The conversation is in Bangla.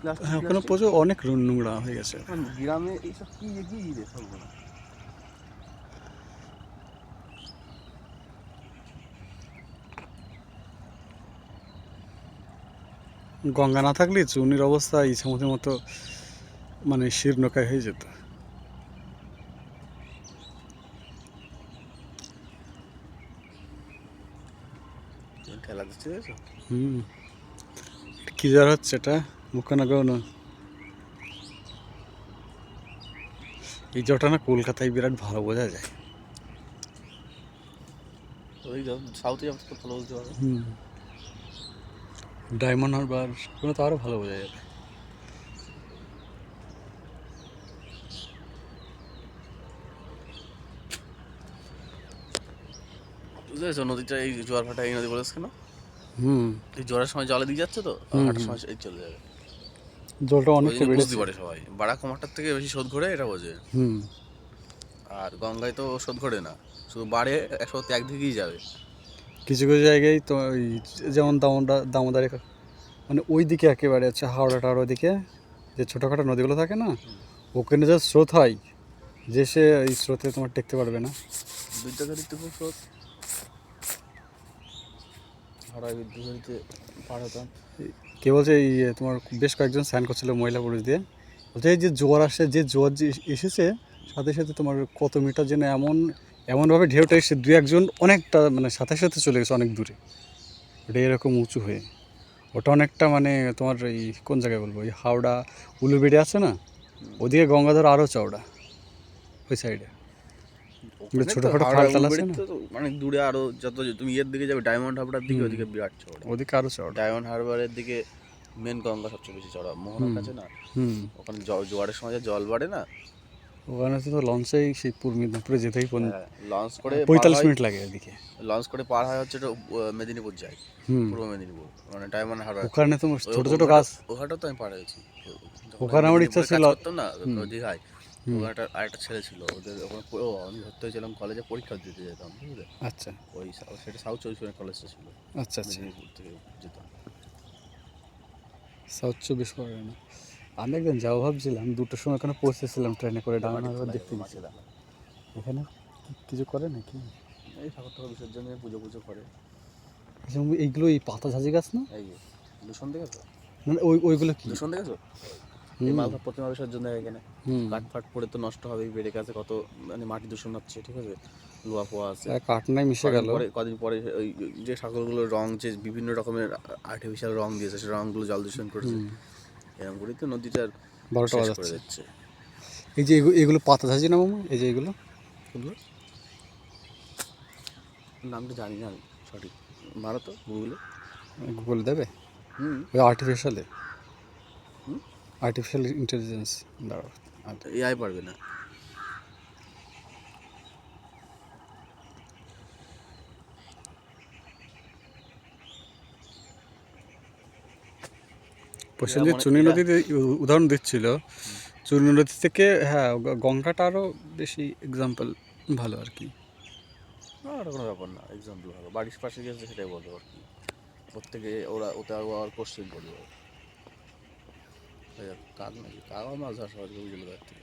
হ্যাঁ ওখানে প্রচুর অনেক নোংরা হয়ে গেছে। গ্রামে এইসব কি রে সবগুলো। গঙ্গা না থাকলে চুনির অবস্থা ইছামতির মতো মানে শীর্ণকায় হয়ে যেত। খেলা দিচ্ছে হুম, কি জ্বর হচ্ছে এটা মুখে না গো না। এই জ্বরটা না কলকাতায় বিরাট ভালো বোঝা যায়। ওই সাউথে যাবো তো ভালো বলতে পারো। হুম, ডায়মন্ড হারবার কোনো তো আরও ভালো বোঝা যাবে। বুঝতে নদীটা এই জোয়ার ভাটা এই নদী বলেছে কেন? হুম এই জোয়ারের সময় জলে দিয়ে যাচ্ছে তো, হাঁটার সময় এই চলে যাবে। জলটা ওই অনেকটা জন্য বুঝতে বেড়েছে। পারে সবাই, বাড়া কমাটার থেকে বেশি শোধ ঘোরে এটা বোঝে। হুম, আর গঙ্গায় তো শোধ ঘোরে না, শুধু বাড়ে একসাথে একদিকেই যাবে। কিছু কিছু জায়গায় তো ওই যেমন দামোদরে মানে ওই দিকে একেবারে আছে হাওড়া টাওড়া দিকে যে ছোটোখাটো নদীগুলো থাকে না, ওখানে যে স্রোত হয় যে সে এই স্রোতে তোমার টেকতে পারবে না। বিদ্যাধরীতে খুব স্রোত, হাওড়ায় বিদ্যাধরীতে পার হতাম। কে বলছে এই তোমার বেশ কয়েকজন স্নান করছিল মহিলা পুরুষ দিয়ে, বলছে এই যে জোয়ার আসে যে জোয়ার যে এসেছে সাথে সাথে তোমার কত মিটার যেন এমনভাবে ঢেউটা এসে দু একজন অনেকটা মানে সাথে সাথে চলে গেছে অনেক দূরে। ওটা এরকম উঁচু হয়ে ওটা অনেকটা মানে তোমার এই কোন জায়গায় বলবো এই হাওড়া উলুবেড়ি আছে না, ওদিকে গঙ্গাধর আরও চওড়া ওই সাইডে ছোটোখাটো খাল টাল আছে না, অনেক দূরে আরো যত তুমি এর দিকে যাবে ডায়মন্ড হারবারের দিকে, ওদিকে বিরাট চওড়া। ওদিকে আরও চওড়া। ডায়মন্ড হারবারের দিকে মেন গঙ্গা সবচেয়ে বেশি চওড়া, মোহনার কাছে না। ওখানে জোয়ারের সময় যে জল বাড়ে না, ওখানে তো লঞ্চেই সেই পূর্ব মেদিনীপুরে যেতেই লঞ্চ করে 45 মিনিট লাগে এদিকে। লঞ্চ করে পার হয় হচ্ছে মেদিনীপুর যায়, পূর্ব মেদিনীপুর, মানে ডায়মন্ড হারবার। ওখানে তো ছোট ছোট গাছ, ওখানেও তো আমি পার হয়েছি। ওখানে আমার ইচ্ছা ছিল করতাম না দীঘায়, ওখানে আরেকটা ছেলে ছিল, ওদের ওখানে আমি ভর্তি হয়েছিলাম কলেজে, পরীক্ষা দিতে যেতাম, বুঝলে। আচ্ছা ওই সেটা সাউথ চব্বিশ পরগনা কলেজটা ছিল, আচ্ছা আচ্ছা মেদিনীপুর থেকে যেতাম। সাউথ 24 পরগনা। আমি একদিন যাবো ভাবছিলাম, 2টোর সময় এখানে পৌঁছেছিলাম ট্রেনে করে ডায়মন্ড হারবার দেখতে গেছিলাম। এখানে কিছু করে নাকি এই ঠাকুর ঠাকুর বিসর্জনে পুজো পুজো করে। এইগুলো এই পাতা ঝাঁঝি গাছ না, এই দূষণ দেখেছো? মানে ওইগুলো কি দূষণ দেখেছো? এই মালভা প্রতিমা বিসর্জন দেয় এখানে, কাঠ ফাট পড়ে তো নষ্ট হবে, বেড়ে গেছে কত, মানে মাটি দূষণ হচ্ছে, ঠিক আছে, লোয়া ফোয়া আছে, কাঠ নাই মিশে গেল। কদিন পরে ওই যে ঠাকুরগুলোর রং যে বিভিন্ন রকমের আর্টিফিশিয়াল রং দিয়েছে, সে রংগুলো জল দূষণ করেছে, এরকম করেই তো নদীটার 12টা শেষ করে বাজাচ্ছে। দিচ্ছে। এই যে এগুলো পাতা ঝাঁঝি না মামা, এই যে এগুলো নামটা জানি না আমি সঠিক, মারো তো গুগলে। গুগল দেবে ওই আর্টিফিশিয়াল ইন্টেলিজেন্স দাঁড়াও। এআই পারবে না। প্রসেনজিৎ চুনি নদীতে উদাহরণ দিচ্ছিল, চুনি নদী থেকে হ্যাঁ গঙ্গাটা আরও বেশি এক্সাম্পল ভালো আর কি। ওটা কোনো ব্যাপার না, এক্সাম্পল ভালো, বাড়ির পাশে গেছে সেটাই বলবো আর কি, প্রত্যেকে ওরা ওতে আবার কোশ্চেন করবে। কাক নাকি, কাক মাছ ধরা সহজ থেকে।